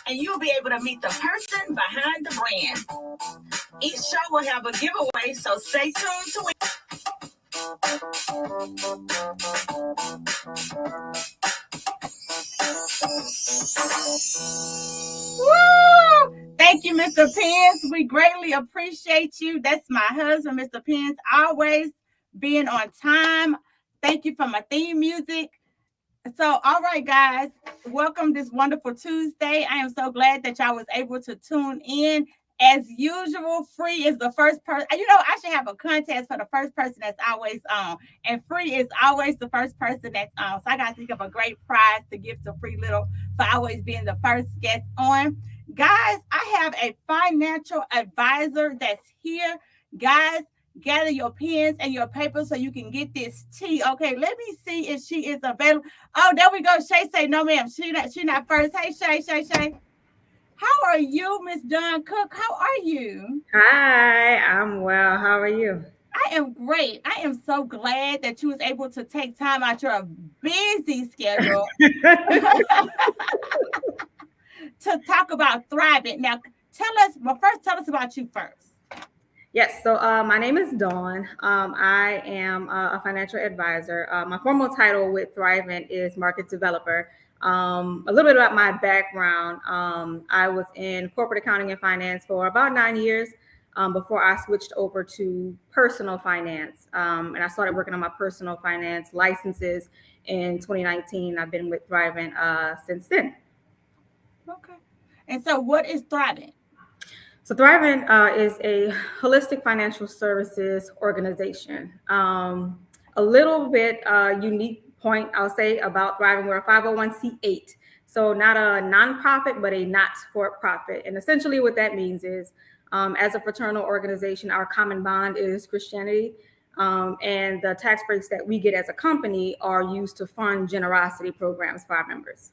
and you'll be able to meet the person behind the brand. Each show will have a giveaway, so stay tuned to it. Woo! Thank you, Mr. Pence. We greatly appreciate you. That's my husband, Mr. Pence, always being on time. Thank you for my theme music. So, all right, guys, welcome this wonderful Tuesday. I am so glad that y'all was able to tune in. As usual, free is the first person. I should have a contest for the first person that's always on. And free is always the first person that's on. So I got to think of a great prize to give to Free Little for always being the first guest on. Guys, I have a financial advisor that's here. Guys, gather your pens and your papers so you can get this tea. Okay, let me see if she is available. Oh, there we go. Shay say no, ma'am. She not first. Hey, Shay. How are you, Miss Dawn Cook? How are you? Hi, I'm well. How are you? I am great. I am so glad that you was able to take time out your busy schedule to talk about thriving. Now, tell us about you first. Yes, so my name is Dawn. I am a financial advisor. My formal title with Thrivent is market developer. A little bit about my background. I was in corporate accounting and finance for about 9 years before I switched over to personal finance. And I started working on my personal finance licenses in 2019. I've been with Thrivent since then. Okay. And so what is Thrivent? So Thrivent is a holistic financial services organization. A little bit unique point I'll say about Thrivent, we're a 501c8. So not a nonprofit, but a not-for-profit. And essentially what that means is as a fraternal organization, our common bond is Christianity. And the tax breaks that we get as a company are used to fund generosity programs for our members.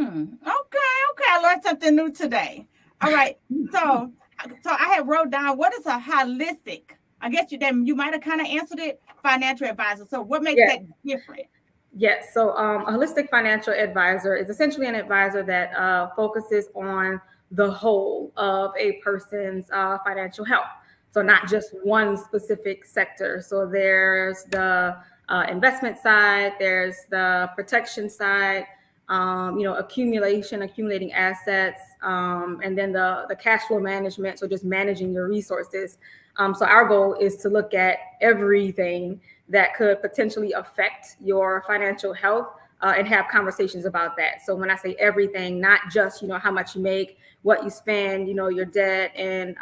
Okay. I learned something new today. All right. So I have wrote down, what is a holistic? I guess you might have kind of answered it, financial advisor. So what makes that different? Yes. So a holistic financial advisor is essentially an advisor that focuses on the whole of a person's financial health. So not just one specific sector. So there's the investment side, there's the protection side, accumulating assets, and then the cash flow management. So just managing your resources. So our goal is to look at everything that could potentially affect your financial health and have conversations about that. So when I say everything, not just, how much you make, what you spend, your debt and,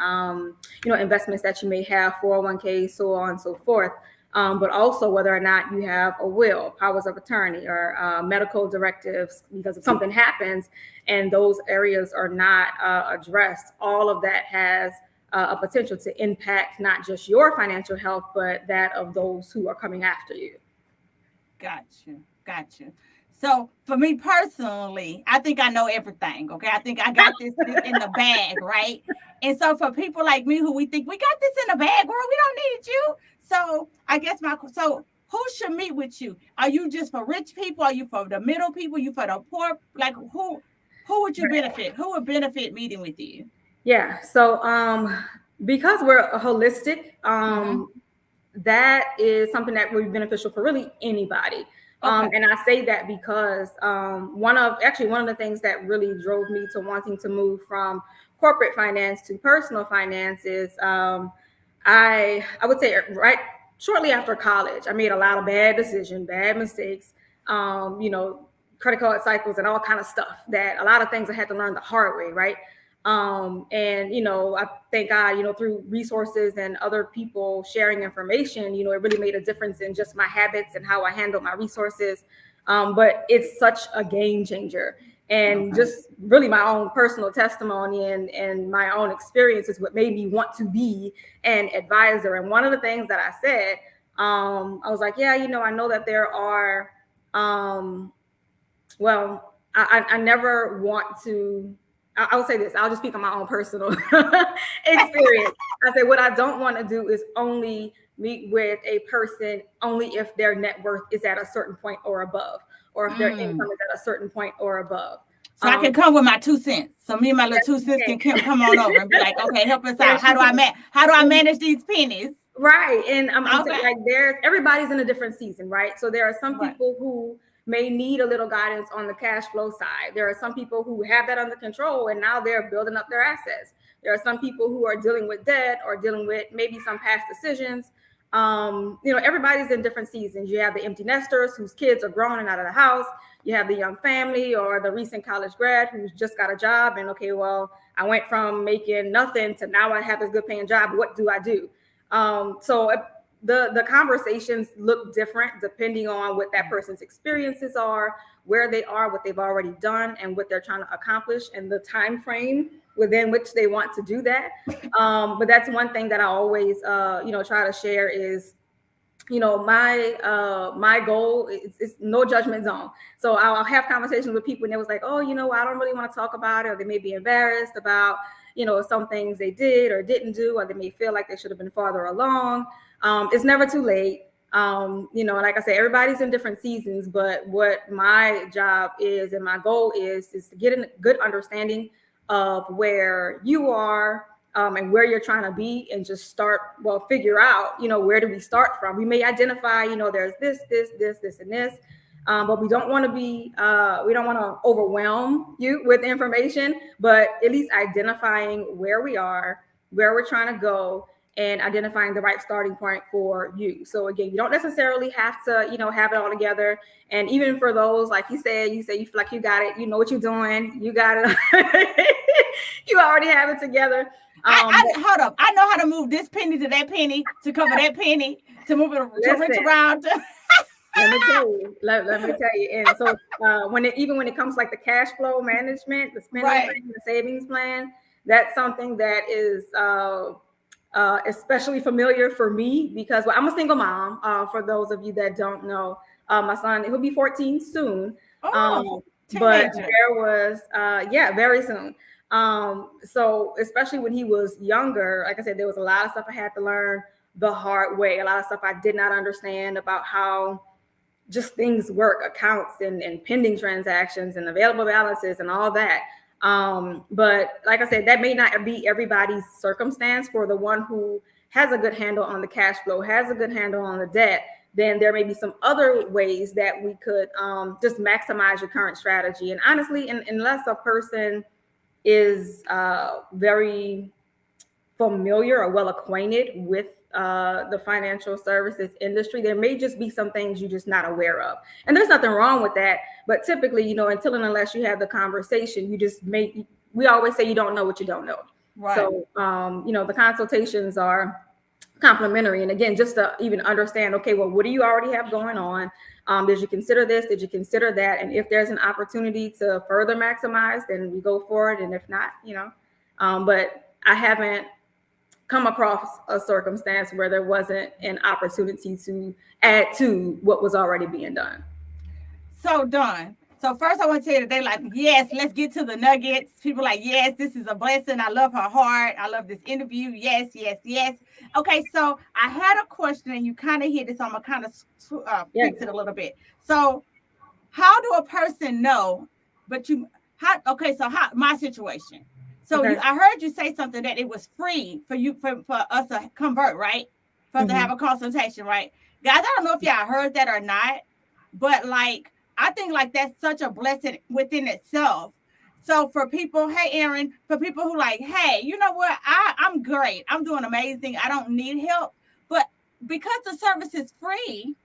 investments that you may have, 401k, so on and so forth. But also whether or not you have a will, powers of attorney, or medical directives, because if something happens and those areas are not addressed, all of that has a potential to impact not just your financial health, but that of those who are coming after you. Gotcha. So for me personally, I think I know everything. Okay. I think I got this in the bag, right? And so for people like me who we think we got this in the bag, girl, we don't need you. So I guess who should meet with you? Are you just for rich people? Are you for the middle people? You for the poor? Like who would you benefit? Who would benefit meeting with you? Yeah. So because we're holistic, that is something that would be beneficial for really anybody. Okay. And I say that because one of the things that really drove me to wanting to move from corporate finance to personal finance is I would say right shortly after college, I made a lot of bad decisions, bad mistakes, credit card cycles and all kind of stuff, that a lot of things I had to learn the hard way, right? I thank God, through resources and other people sharing information, it really made a difference in just my habits and how I handle my resources. But it's such a game changer. And just really my own personal testimony and my own experience is what made me want to be an advisor. And one of the things that I said, I was like, yeah, I know that there are, I never want to, I will say this, I'll just speak on my own personal experience. I say what I don't want to do is only meet with a person only if their net worth is at a certain point or above, or if their income is at a certain point or above. So I can come with my 2 cents. So me and my little 2 cents can come on over and be like, okay, help us out. How do I manage these pennies? Right. And I'm saying, like, everybody's in a different season, right? So there are some people who may need a little guidance on the cash flow side. There are some people who have that under control and now they're building up their assets. There are some people who are dealing with debt or dealing with maybe some past decisions. Everybody's in different seasons. You have the empty nesters whose kids are grown and out of the house. You have the young family or the recent college grad who's just got a job and, okay, well, I went from making nothing to now I have this good paying job. What do I do? So the conversations look different depending on what that person's experiences are, where they are, what they've already done, and what they're trying to accomplish, and the time frame within which they want to do that. But that's one thing that I always, try to share is, my goal is no judgment zone. So I'll have conversations with people and they was like, oh, I don't really want to talk about it, or they may be embarrassed about, some things they did or didn't do, or they may feel like they should have been farther along. It's never too late. Like I said, everybody's in different seasons, but what my job is and my goal is to get a good understanding of where you are, and where you're trying to be, and just figure out, where do we start from? We may identify, there's this, and this, but we don't want to overwhelm you with information, but at least identifying where we are, where we're trying to go, and identifying the right starting point for you. So again, you don't necessarily have to, have it all together. And even for those, like you said, you feel like you got it, you know what you're doing, you got it, you already have it together. Hold up. I know how to move this penny to that penny to cover that penny to move it to rinse around. Let me tell you. And so when it comes to like the cash flow management, the spending plan, the savings plan, that's something that is especially familiar for me because I'm a single mom. For those of you that don't know, my son, he'll be 14 soon. But there was, very soon. So especially when he was younger, like I said, there was a lot of stuff I had to learn the hard way. A lot of stuff I did not understand about how just things work, accounts and pending transactions and available balances and all that. But like I said, that may not be everybody's circumstance. For the one who has a good handle on the cash flow, has a good handle on the debt, then there may be some other ways that we could just maximize your current strategy. And honestly, unless a person is very familiar or well acquainted with the financial services industry, there may just be some things you're just not aware of. And there's nothing wrong with that. But typically, until and unless you have the conversation, we always say you don't know what you don't know. Right. So, the consultations are complimentary. And again, just to even understand, okay, well, what do you already have going on? Did you consider this? Did you consider that? And if there's an opportunity to further maximize, then we go for it. And if not, but I haven't come across a circumstance where there wasn't an opportunity to add to what was already being done. So Dawn, so first I want to tell you that they like, yes, let's get to the nuggets. People like, yes, this is a blessing. I love her heart. I love this interview. Yes, yes, yes. Okay, so I had a question and you kind of hit this. So I'm going to kind of fix it a little bit. So how do a person know, my situation. So I heard you say something that it was free for us to convert, right? For us to have a consultation, right? Guys, I don't know if y'all heard that or not, but like, I think like that's such a blessing within itself. So for people, hey, Aaron, for people who like, hey, you know what? I'm great. I'm doing amazing. I don't need help. But because the service is free,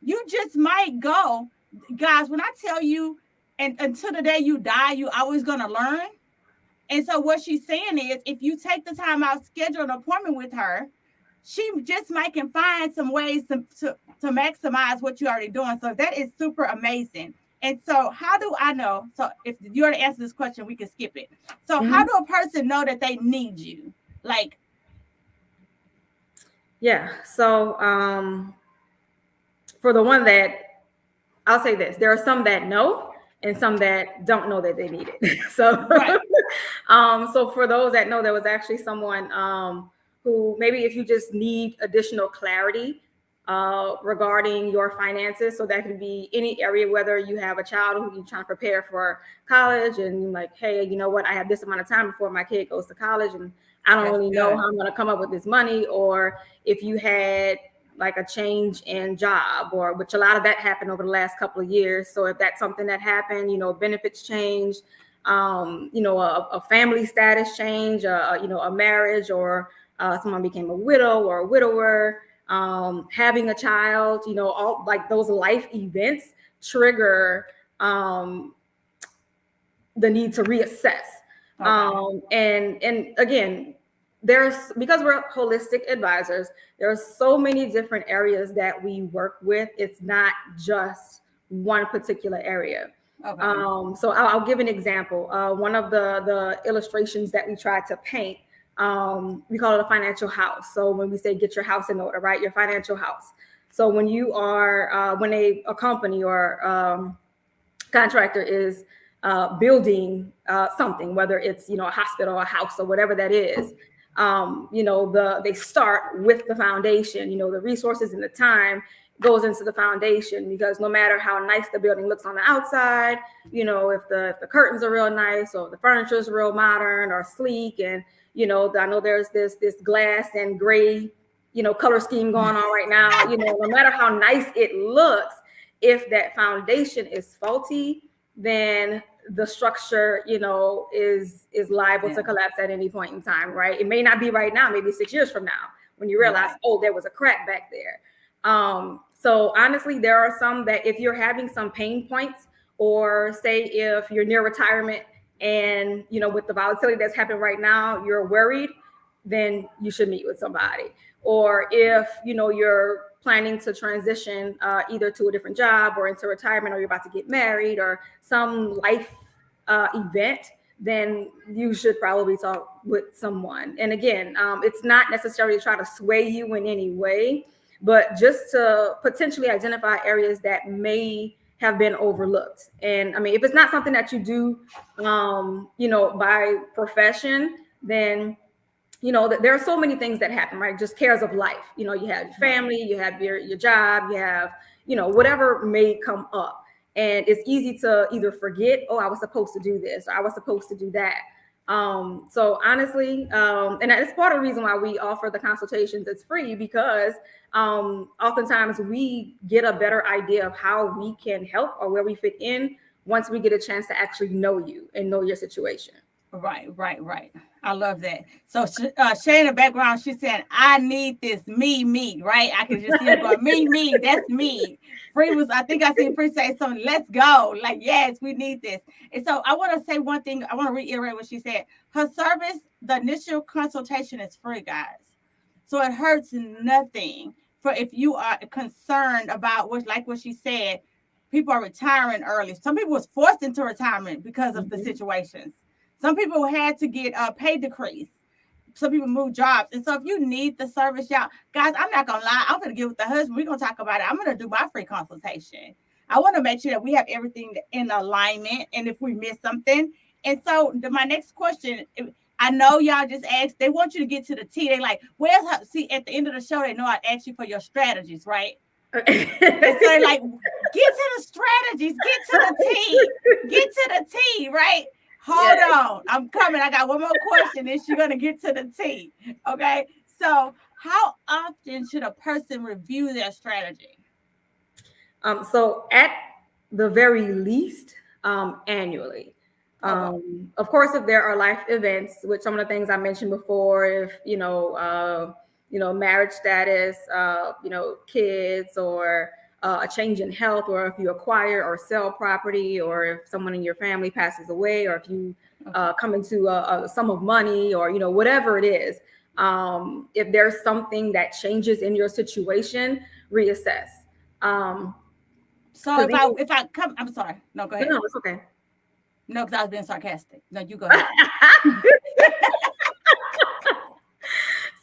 you just might go. Guys, when I tell you, and until the day you die, you always going to learn. And so what she's saying is, if you take the time out, schedule an appointment with her, she just might can find some ways to maximize what you're already doing. So that is super amazing. And so how do I know? So if you already answered this question, we can skip it. So how do a person know that they need you? Like, so for the one that, I'll say this, there are some that know and some that don't know that they need it. So, so for those that know, there was actually someone who maybe if you just need additional clarity regarding your finances. So that can be any area, whether you have a child who you're trying to prepare for college and you're like, hey, you know what, I have this amount of time before my kid goes to college and I don't really know how I'm going to come up with this money. Or if you had like a change in job, or which a lot of that happened over the last couple of years. So if that's something that happened, benefits change, a family status change, a marriage, or someone became a widow or a widower, having a child, all like those life events trigger the need to reassess. And again, because we're holistic advisors, there are so many different areas that we work with. It's not just one particular area. So I'll give an example. One of the illustrations that we try to paint, we call it a financial house. So when we say get your house in order, right? Your financial house. So when you are, when a company or contractor is building something, whether it's, a hospital, a house, or whatever that is, they start with the foundation, the resources and the time goes into the foundation, because no matter how nice the building looks on the outside, if the curtains are real nice, or the furniture is real modern or sleek, and I know there's this glass and gray color scheme going on right now, no matter how nice it looks, if that foundation is faulty, then the structure is liable to collapse at any point in time, right? It may not be right now, maybe 6 years from now, when you realize, oh, there was a crack back there. So honestly, there are some that if you're having some pain points, or say if you're near retirement and, with the volatility that's happening right now, you're worried, then you should meet with somebody. Or if, you're planning to transition either to a different job or into retirement, or you're about to get married, or some life event, then you should probably talk with someone. And again, it's not necessarily to try to sway you in any way, but just to potentially identify areas that may have been overlooked. And I mean, if it's not something that you do, by profession, then there are so many things that happen, right? Just cares of life. You have your family, you have your job, you have, whatever may come up. And it's easy to either forget, oh, I was supposed to do this, or I was supposed to do that. So honestly, and that's part of the reason why we offer the consultations. It's free, because oftentimes we get a better idea of how we can help or where we fit in once we get a chance to actually know you and know your situation. Right. I love that. So Shay in the background, she said, I need this me, right? I can just see her going, me, that's me. Free was, I think I seen Free say something, let's go. Like, yes, we need this. And so I want to say one thing. I want to reiterate what she said. Her service, the initial consultation is free, guys. So it hurts nothing for if you are concerned about what she said, people are retiring early. Some people was forced into retirement because of the situations. Some people had to get a pay decrease. Some people move jobs. And so if you need the service, y'all, guys, I'm not going to lie. I'm going to get with the husband. We're going to talk about it. I'm going to do my free consultation. I want to make sure that we have everything in alignment, and if we miss something. And so my next question, I know y'all just asked, they want you to get to the T. They like, where's her? See, at the end of the show, they know I asked you for your strategies, right? And so they're like, get to the strategies, get to the T, right? Hold on. I'm coming. I got one more question, and she's going to get to the T. Okay. So how often should a person review their strategy? So at the very least, annually. Of course, if there are life events, which some of the things I mentioned before, if, marriage status, kids, or a change in health, or if you acquire or sell property, or if someone in your family passes away, or if you come into a sum of money, or, whatever it is, if there's something that changes in your situation, reassess. So if I come, I'm sorry. No, go ahead. No, it's okay. No, because I was being sarcastic. No, you go ahead.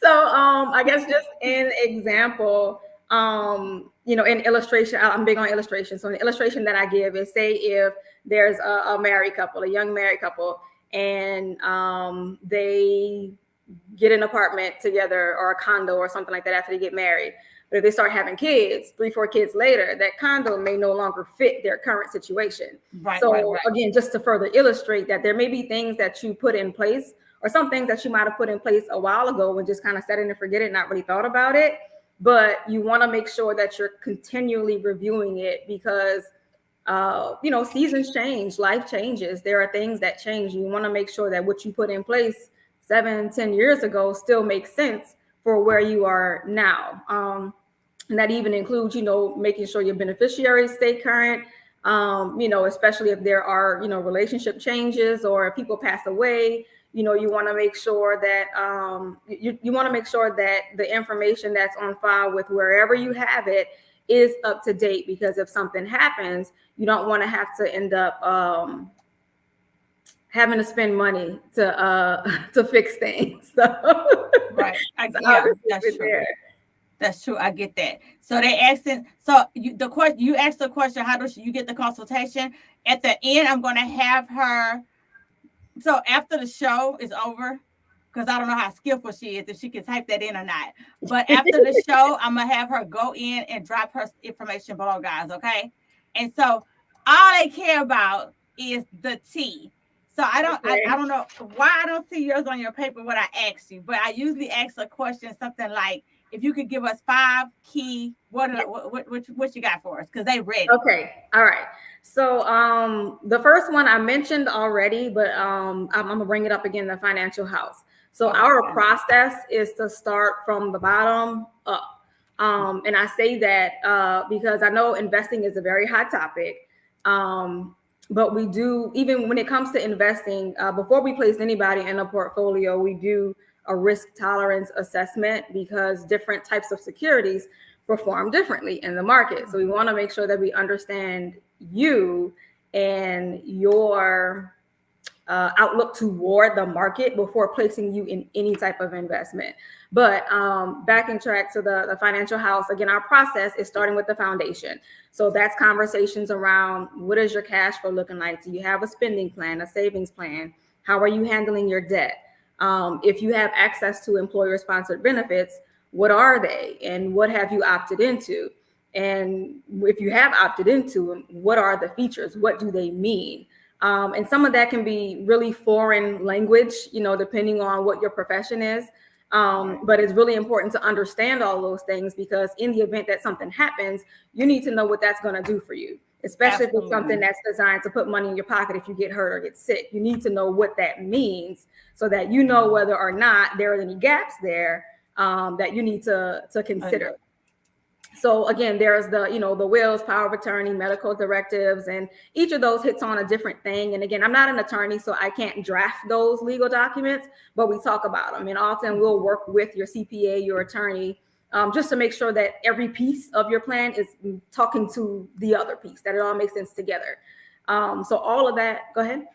So I guess just an example, in illustration, I'm big on illustration. So an illustration that I give is, say if there's a married couple, a young married couple, and they get an apartment together, or a condo or something like that after they get married. But if they start having kids, 3-4 kids later, that condo may no longer fit their current situation. Right, so right. again, just to further illustrate that there may be things that you put in place, or some things that you might have put in place a while ago and just kind of set it and forget it, not really thought about it. But you want to make sure that you're continually reviewing it, because seasons change, life changes. There are things that change. You want to make sure that what you put in place 7-10 years ago still makes sense for where you are now. And that even includes, making sure your beneficiaries stay current, especially if there are, relationship changes, or if people pass away. You want to make sure that you want to make sure that the information that's on file with wherever you have it is up to date, because if something happens, you don't want to have to end up having to spend money to fix things. So, Right. yeah, That's true. That's true. I get that. So they asking. So you asked the question. How does you get the consultation? At the end, I'm going to have her. So after the show is over, because I don't know how skillful she is, if she can type that in or not. But after the show, I'm gonna have her go in and drop her information below, guys. Okay. And so all they care about is the T. So I don't know why I don't see yours on your paper what I asked you, but I usually ask a question something like, if you could give us 5 key, what you got for us? Because they ready. Okay. All right. So the first one I mentioned already, but I'm gonna bring it up again, the financial house. So our process is to start from the bottom up. And I say that because I know investing is a very hot topic. But we do, even when it comes to investing, before we place anybody in a portfolio, we do a risk tolerance assessment, because different types of securities perform differently in the market. So we want to make sure that we understand you and your outlook toward the market before placing you in any type of investment. But back in track to the financial house, again, our process is starting with the foundation. So that's conversations around, what is your cash flow looking like? Do you have a spending plan, a savings plan? How are you handling your debt? If you have access to employer-sponsored benefits, what are they, and what have you opted into? And if you have opted into them, what are the features? What do they mean? And some of that can be really foreign language, depending on what your profession is. But it's really important to understand all those things, because in the event that something happens, you need to know what that's going to do for you, especially if it's something that's designed to put money in your pocket if you get hurt or get sick. You need to know what that means, so that you know whether or not there are any gaps there that you need to consider. So again, there's the wills, power of attorney, medical directives, and each of those hits on a different thing. And again, I'm not an attorney, so I can't draft those legal documents, but we talk about them. And often we'll work with your CPA, your attorney, just to make sure that every piece of your plan is talking to the other piece, that it all makes sense together. So all of that, go ahead.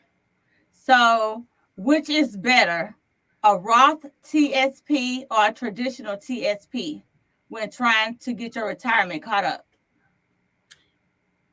So which is better, a Roth TSP or a traditional TSP, when trying to get your retirement caught up?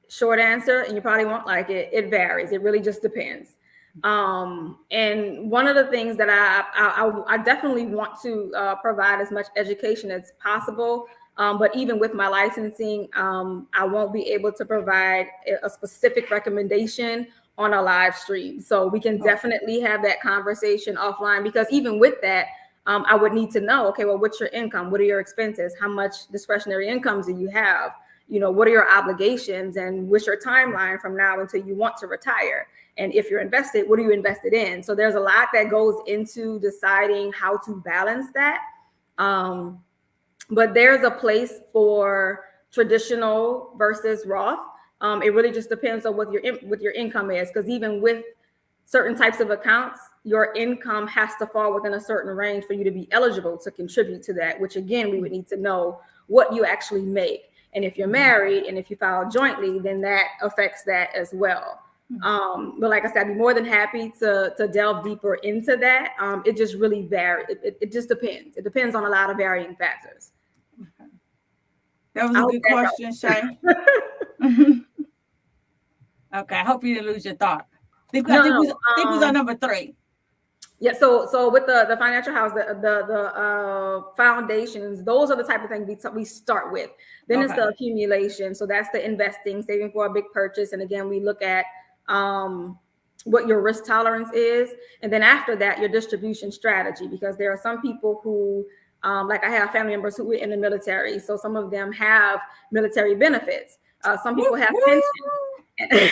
Short answer, and you probably won't like it, it varies. It really just depends. And one of the things that I definitely want to provide as much education as possible. But even with my licensing, I won't be able to provide a specific recommendation on a live stream. So we can definitely have that conversation offline, because even with that, I would need to know, okay, well, what's your income? What are your expenses? How much discretionary income do you have? What are your obligations, and what's your timeline from now until you want to retire? And if you're invested, what are you invested in? So there's a lot that goes into deciding how to balance that. But there's a place for traditional versus Roth. It really just depends on what your income is, because even with certain types of accounts, your income has to fall within a certain range for you to be eligible to contribute to that, which again, we would need to know what you actually make. And if you're married and if you file jointly, then that affects that as well. But like I said, I'd be more than happy to delve deeper into that. It just really varies. It just depends. It depends on a lot of varying factors. That was a good question, Shay. Okay, I hope you didn't lose your thought. I think we was on number 3. Yeah, so with the financial house, the foundations, those are the type of things we start with. Then it's Okay. the accumulation. So that's the investing, saving for a big purchase. And again, we look at what your risk tolerance is. And then after that, your distribution strategy, because there are some people who, like I have family members who are in the military. So some of them have military benefits. Some Woo, people have pensions. woo,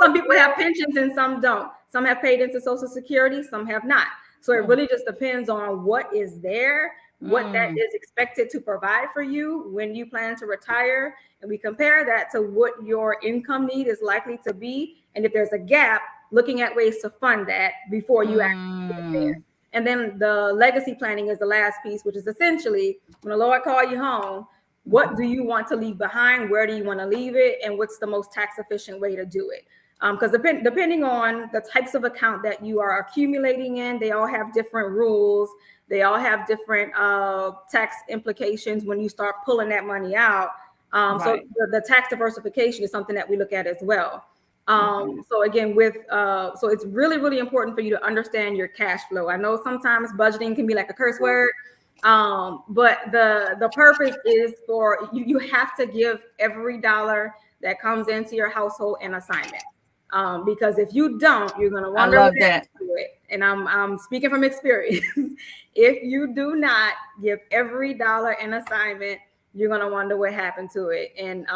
Some woo, people have pensions and some don't. Some have paid into Social Security, some have not. So it woo. really just depends on what is there, what that Mm, is expected to provide for you when you plan to retire. And we compare that to what your income need is likely to be. And if there's a gap, looking at ways to fund that before you actually get there. mm. And then the legacy planning is the last piece, which is essentially when the Lord call you home, what do you want to leave behind? Where do you want to leave it? And what's the most tax efficient way to do it? Because depending on the types of account that you are accumulating in, they all have different rules. They all have different tax implications when you start pulling that money out. So Right. the tax diversification is something that we look at as well. Okay. So again, so it's really, really important for you to understand your cash flow. I know sometimes budgeting can be like a curse word, but the purpose is for you. You have to give every dollar that comes into your household an assignment. Because if you don't, you're gonna I wonder what love that. happened to it. And I'm speaking from experience. If you do not give every dollar an assignment, you're gonna wonder what happened to it. And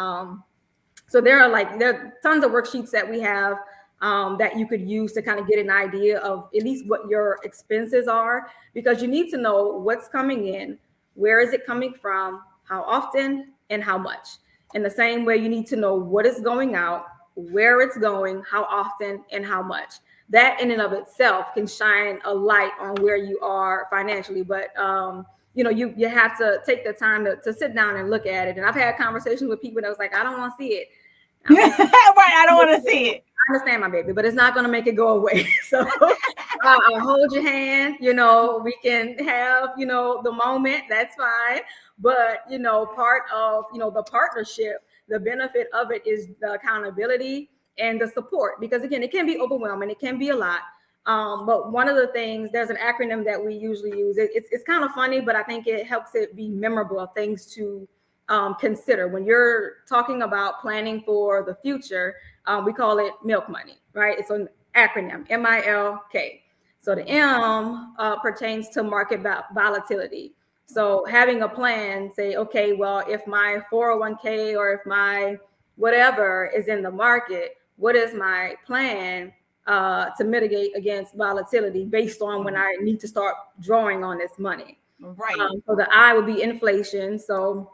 so there are tons of worksheets that we have that you could use to kind of get an idea of at least what your expenses are, because you need to know what's coming in, where is it coming from, how often, and how much. In the same way, you need to know what is going out, where it's going, how often, and how much. That in and of itself can shine a light on where you are financially. But you have to take the time to sit down and look at it. And I've had conversations with people that was like, I don't want to see it. I'm like, Right. I don't want to see it. I understand, my baby, but it's not going to make it go away. So I'll hold your hand. We can have, the moment. That's fine. But, part of, the partnership, the benefit of it is the accountability and the support. Because again, it can be overwhelming. It can be a lot. But one of the things, there's an acronym that we usually use. It's kind of funny, but I think it helps it be memorable of things to consider when you're talking about planning for the future. We call it milk money, right? It's an acronym, MILK. So the M pertains to market volatility. So having a plan, say, okay, well, if my 401k or if my whatever is in the market, what is my plan to mitigate against volatility based on when I need to start drawing on this money? Right. So the I would be inflation. So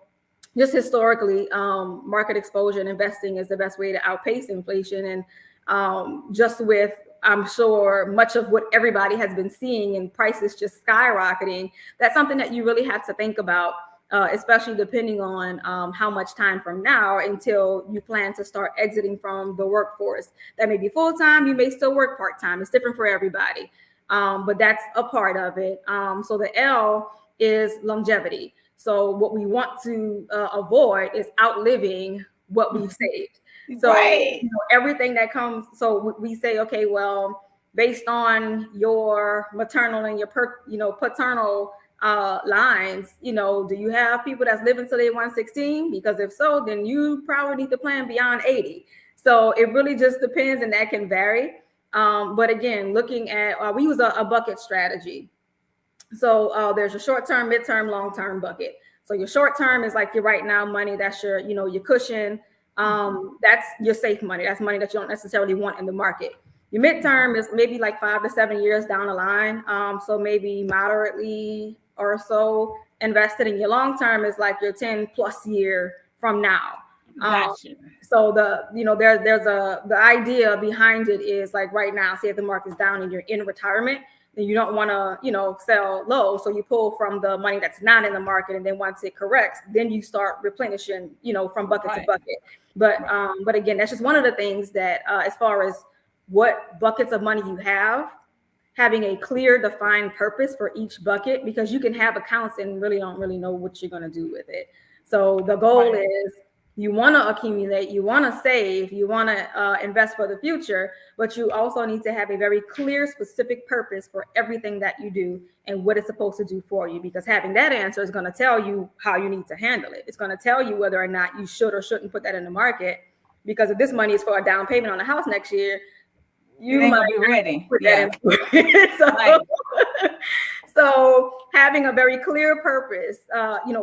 just historically, market exposure and investing is the best way to outpace inflation. And just with, I'm sure, much of what everybody has been seeing and prices just skyrocketing, that's something that you really have to think about, especially depending on how much time from now until you plan to start exiting from the workforce. That may be full-time, you may still work part-time. It's different for everybody, but that's a part of it. So the L is longevity. So what we want to avoid is outliving what we've saved. So Right. everything that comes. So we say, okay, well, based on your maternal and your paternal lines, do you have people that's living till they 116? Because if so, then you probably need to plan beyond 80. So it really just depends, and that can vary. But again, looking at we use a bucket strategy. So there's a short-term, mid-term, long-term bucket. So your short-term is like your right now money. That's your cushion. That's your safe money. That's money that you don't necessarily want in the market. Your midterm is maybe like 5 to 7 years down the line. So maybe moderately or so invested. And your long-term is like your 10 plus year from now. Gotcha. So the idea behind it is like right now, say if the market's down and you're in retirement, then you don't want to sell low, so you pull from the money that's not in the market, and then once it corrects, then you start replenishing from bucket to bucket. But again, that's just one of the things that as far as what buckets of money you have, having a clear defined purpose for each bucket, because you can have accounts and really don't really know what you're going to do with it. So the goal is You want to accumulate, you want to save, you want to invest for the future, but you also need to have a very clear, specific purpose for everything that you do and what it's supposed to do for you. Because having that answer is going to tell you how you need to handle it. It's going to tell you whether or not you should or shouldn't put that in the market. Because if this money is for a down payment on a house next year, you might be ready. put that in. So, right. So having a very clear purpose,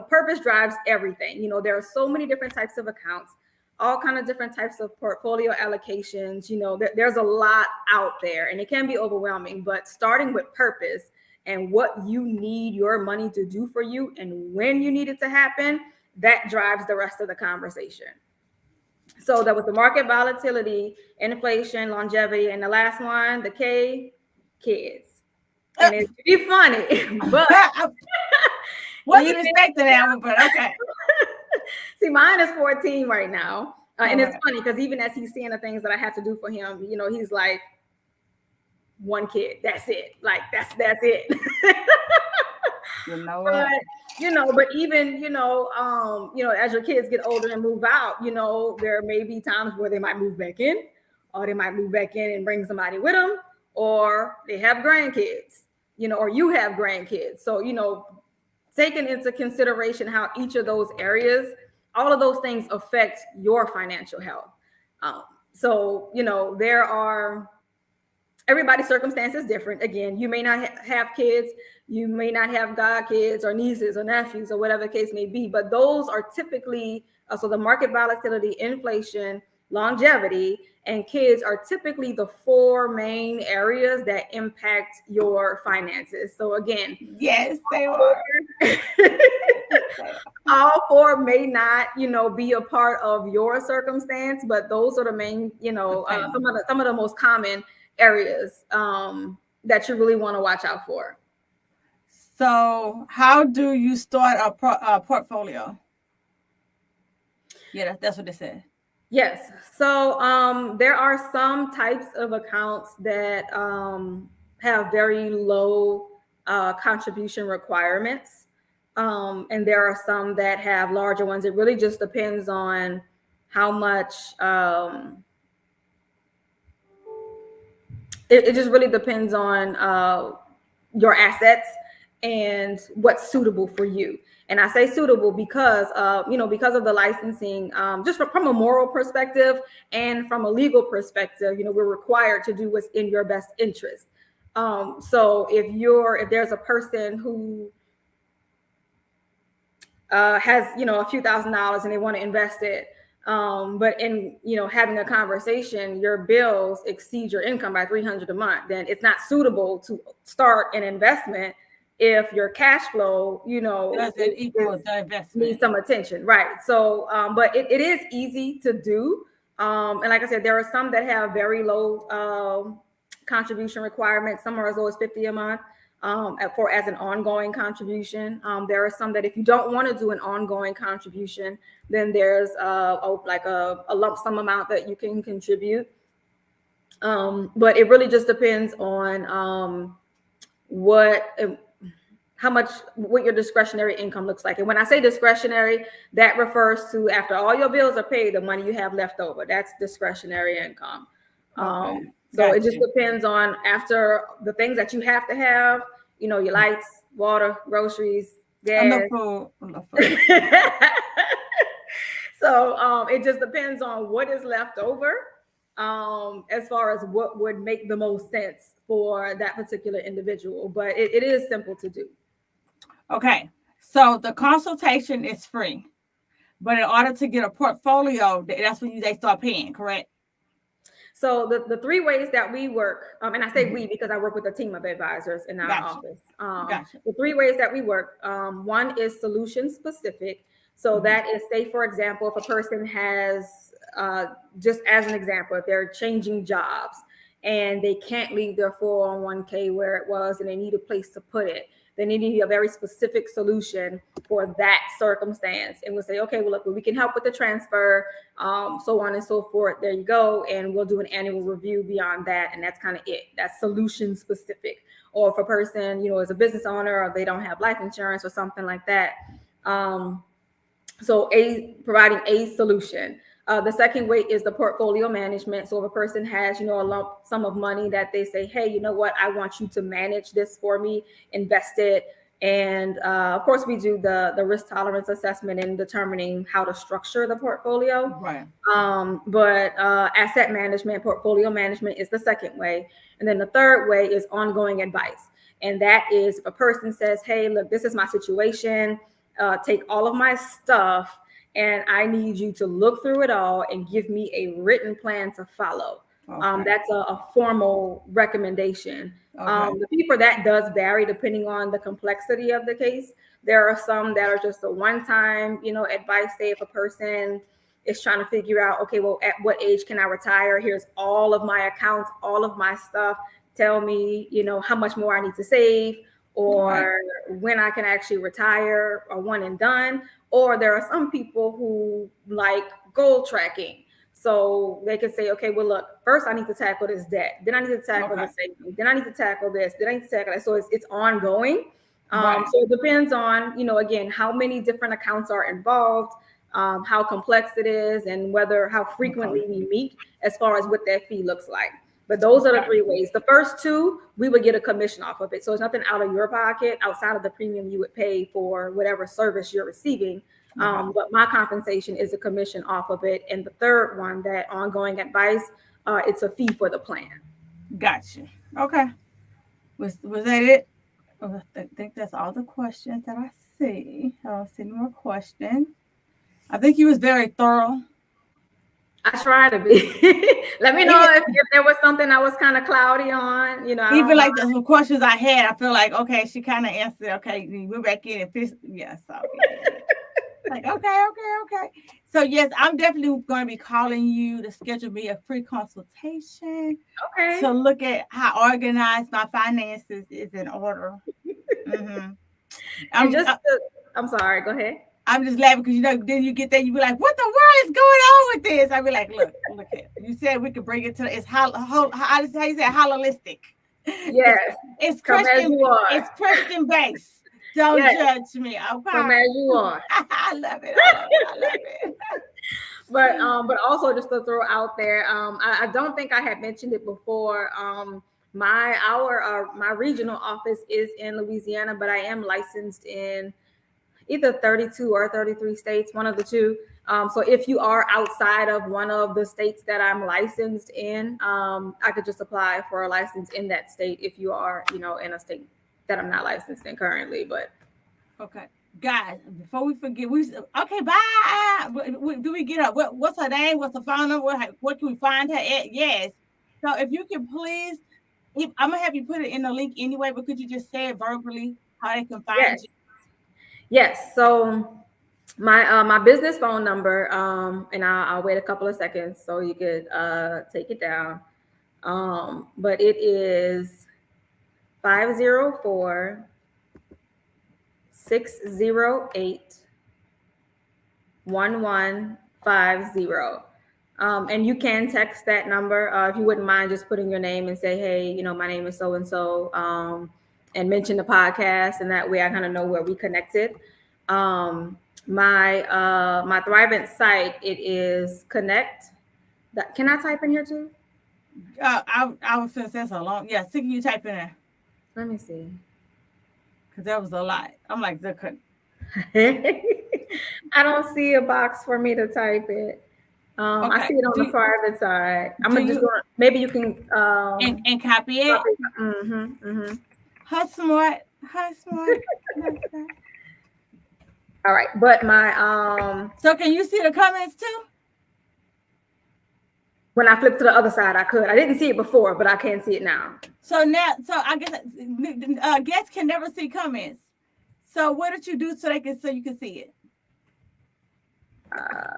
purpose drives everything. There are so many different types of accounts, all kind of different types of portfolio allocations. There's a lot out there and it can be overwhelming, but starting with purpose and what you need your money to do for you and when you need it to happen, that drives the rest of the conversation. So that was the market volatility, inflation, longevity, and the last one, the K, kids. And it's pretty funny, but wasn't expecting that one, but okay. See, mine is 14 right now. And it's funny because even as he's seeing the things that I have to do for him, he's like, one kid, that's it. Like, that's it. But even, as your kids get older and move out, there may be times where they might move back in, or they might move back in and bring somebody with them, or they have grandkids, or you have grandkids. So, taking into consideration how each of those areas, all of those things affect your financial health. So, everybody's circumstance is different. Again, you may not have kids, you may not have godkids or nieces or nephews or whatever the case may be, but those are typically, so the market volatility, inflation, longevity, and kids are typically the four main areas that impact your finances. So again, yes, they are. All four may not, be a part of your circumstance, but those are the main, some of the most common areas that you really want to watch out for. So how do you start a portfolio? Yeah, that's what it said. Yes. So there are some types of accounts that have very low contribution requirements. And there are some that have larger ones. It really just depends on how much it just really depends on your assets and what's suitable for you. And I say suitable because because of the licensing, just from a moral perspective and from a legal perspective, we're required to do what's in your best interest. So if there's a person who has a few $1,000s and they want to invest it, but in having a conversation, your bills exceed your income by $300 a month, then it's not suitable to start an investment if your cash flow doesn't equal the investment, needs some attention, right? So but it is easy to do, and like I said, there are some that have very low contribution requirements. Some are as low as $50 a month as an ongoing contribution. There are some that if you don't want to do an ongoing contribution, then there's a lump sum amount that you can contribute. But it really just depends on what your discretionary income looks like. And when I say discretionary, that refers to after all your bills are paid, the money you have left over. That's discretionary income. Okay. So it just depends on after the things that you have to have, your lights, water, groceries, gas. So it just depends on what is left over as far as what would make the most sense for that particular individual. But it is simple to do. Okay. So the consultation is free. But in order to get a portfolio, that's when they start paying, correct? So the three ways that we work, and I say we because I work with a team of advisors in our office. The three ways that we work, one is solution specific. So that is, say, for example, if a person has, just as an example, if they're changing jobs and they can't leave their 401k where it was and they need a place to put it, then they need a very specific solution for that circumstance. And we'll say, okay, well, look, we can help with the transfer, so on and so forth. There you go. And we'll do an annual review beyond that. And that's kind of it. That's solution specific. Or if a person, is a business owner or they don't have life insurance or something like that. So providing a solution. The second way is the portfolio management. So if a person has, a lump sum of money that they say, hey, you know what, I want you to manage this for me, invest it. And of course, we do the risk tolerance assessment in determining how to structure the portfolio. Right. But asset management, portfolio management is the second way. And then the third way is ongoing advice. And that is if a person says, hey, look, this is my situation. Take all of my stuff and I need you to look through it all and give me a written plan to follow. Okay. That's a formal recommendation. Okay. The fee for that does vary depending on the complexity of the case. There are some that are just a one-time, advice. Say if a person is trying to figure out, okay, well, at what age can I retire? Here's all of my accounts, all of my stuff. Tell me, how much more I need to save, or when I can actually retire, or one and done. Or there are some people who like goal tracking. So they can say, okay, well, look, first I need to tackle this debt. Then I need to tackle the savings. Then I need to tackle this. Then I need to tackle that. So it's ongoing. So it depends on, again, how many different accounts are involved, how complex it is, and how frequently we meet as far as what that fee looks like. But those are the three ways. The first two, we would get a commission off of it. So it's nothing out of your pocket outside of the premium you would pay for whatever service you're receiving. But my compensation is a commission off of it. And the third one, that ongoing advice, it's a fee for the plan. Gotcha. Okay. Was that it? I think that's all the questions that I see. I don't see any more questions. I think you was very thorough. I try to be. Let me know if there was something I was kind of cloudy on. Even like the questions I had, I feel like, okay, she kind of answered. Okay, we're back in and fixed. Yeah, so like, okay. So yes, I'm definitely going to be calling you to schedule me a free consultation. Okay. To look at how organized my finances is in order. Mm-hmm. I'm sorry. Go ahead. I'm just laughing because then you get there, you be like, "What the world is going on with this?" I be like, "Look at you said we could bring it to it's how you say holistic." Yes, it's Christian. It's Christian based. Don't judge me, okay? Come as you are. I love it. But also just to throw out there, I don't think I had mentioned it before. My regional office is in Louisiana, but I am licensed in either 32 or 33 states, one of the two. So if you are outside of one of the states that I'm licensed in, I could just apply for a license in that state if you are, in a state that I'm not licensed in currently. But okay, guys, before we forget, bye. Do we get her? What's her name? What's the phone number? What can we find her at? Yes. So if you can please, I'm gonna have you put it in the link anyway, but could you just say it verbally how they can find you? Yes. So my business phone number, and I'll wait a couple of seconds so you could take it down. But it is 504-608-1150. And you can text that number if you wouldn't mind just putting your name and say, hey, my name is so and so, and mention the podcast, and that way I kind of know where we connected. My Thrivent site, it is Connect. Can I type in here too? I was since that's a long. Yeah, can you type in there? Let me see. Because that was a lot. I'm like, that couldn't. I don't see a box for me to type it. I see it on the private side. I'm gonna maybe you can and copy it. Her smart. All right, but my So can you see the comments too? When I flip to the other side, I could. I didn't see it before, but I can see it now. So I guess guests can never see comments. So what did you do so you can see it?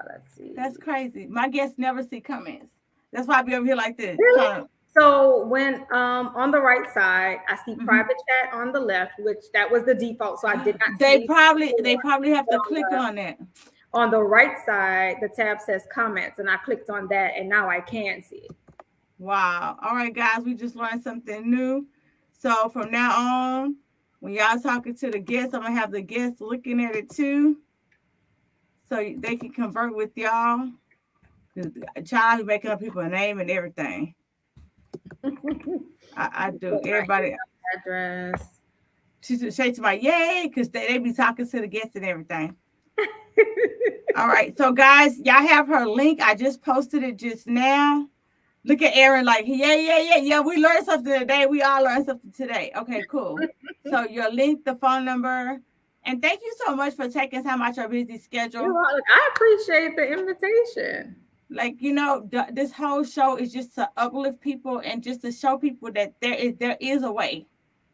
Let's see. That's crazy. My guests never see comments. That's why I be over here like this. Really? So when on the right side, I see private chat on the left, which that was the default. So I did not. They probably have to click on that. On the right side, the tab says comments, and I clicked on that, and now I can see it. Wow. All right, guys, we just learned something new. So from now on, when y'all talking to the guests, I'm gonna have the guests looking at it too. so they can convert with y'all. A child who making up people a name and everything. I do. Everybody. Address. She say to my yay, because they be talking to the guests and everything. All right. So guys, y'all have her link. I just posted it just now. Look at Aaron like, yeah. We learned something today. We all learned something today. Okay, cool. So your link, the phone number, and thank you so much for taking time out your busy schedule. I appreciate the invitation. Like, you know, this whole show is just to uplift people and just to show people that there is a way.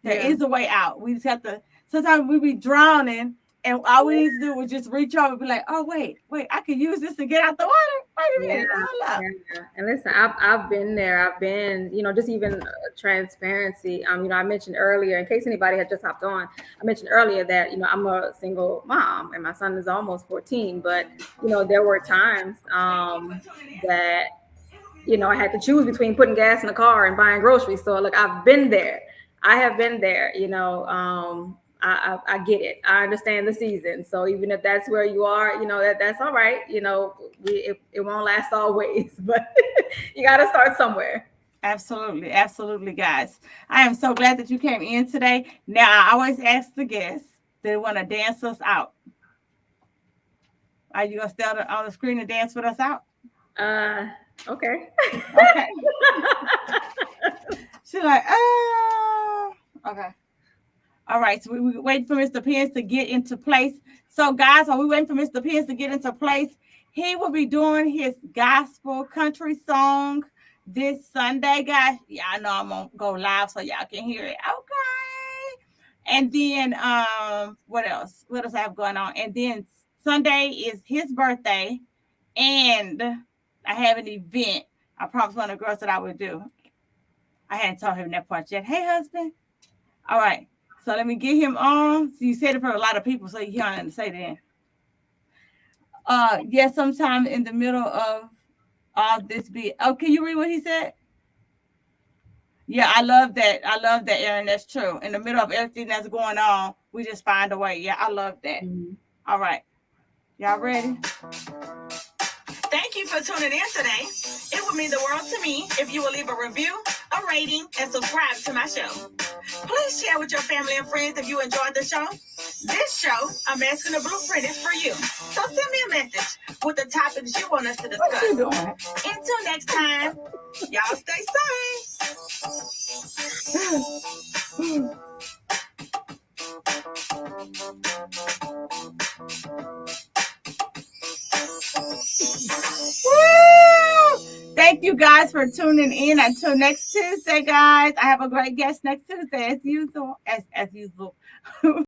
There is a way out. We just have to, sometimes we be drowning and all we need to do is just reach over and be like, oh, wait, I can use this to get out the water. Wait a minute. Hold up. Yeah. And listen, I've been there. I've been, just even transparency. I mentioned earlier, in case anybody had just hopped on, I mentioned earlier that, I'm a single mom and my son is almost 14. But, there were times that, I had to choose between putting gas in the car and buying groceries. So, look, I've been there. I have been there, I get it. I understand the season. So even if that's where you are, that's all right. It won't last always, but you got to start somewhere. Absolutely, guys. I am so glad that you came in today. Now, I always ask the guests, they want to dance us out. Are you going to stay on the screen and dance with us out? Okay. Okay. She's like, okay. All right, so we wait for Mr. Pence to get into place. So, guys, while we waiting for Mr. Pence to get into place, he will be doing his gospel country song this Sunday, guys. Yeah, I know I'm gonna go live so y'all can hear it. Okay. And then what else? What else I have going on? And then Sunday is his birthday, and I have an event. I promised one of the girls that I would do. I hadn't told him that part yet. Hey, husband. All right. So let me get him on. So you said it for a lot of people, so you can't say that. Yeah, sometime in the middle of all this be. Oh, can you read what he said? Yeah, I love that. Aaron. That's true. In the middle of everything that's going on, we just find a way. Yeah, I love that. Mm-hmm. All right. Y'all ready? Thank you for tuning in today. It would mean the world to me if you will leave a review, a rating, and subscribe to my show. Please share with your family and friends if you enjoyed the show. This show, I'm asking the blueprint, is for you. So send me a message with the topics you want us to discuss. What you doing? Until next time, y'all stay safe. Woo! Thank you guys for tuning in. Until next Tuesday, guys. I have a great guest next Tuesday, as usual. As usual.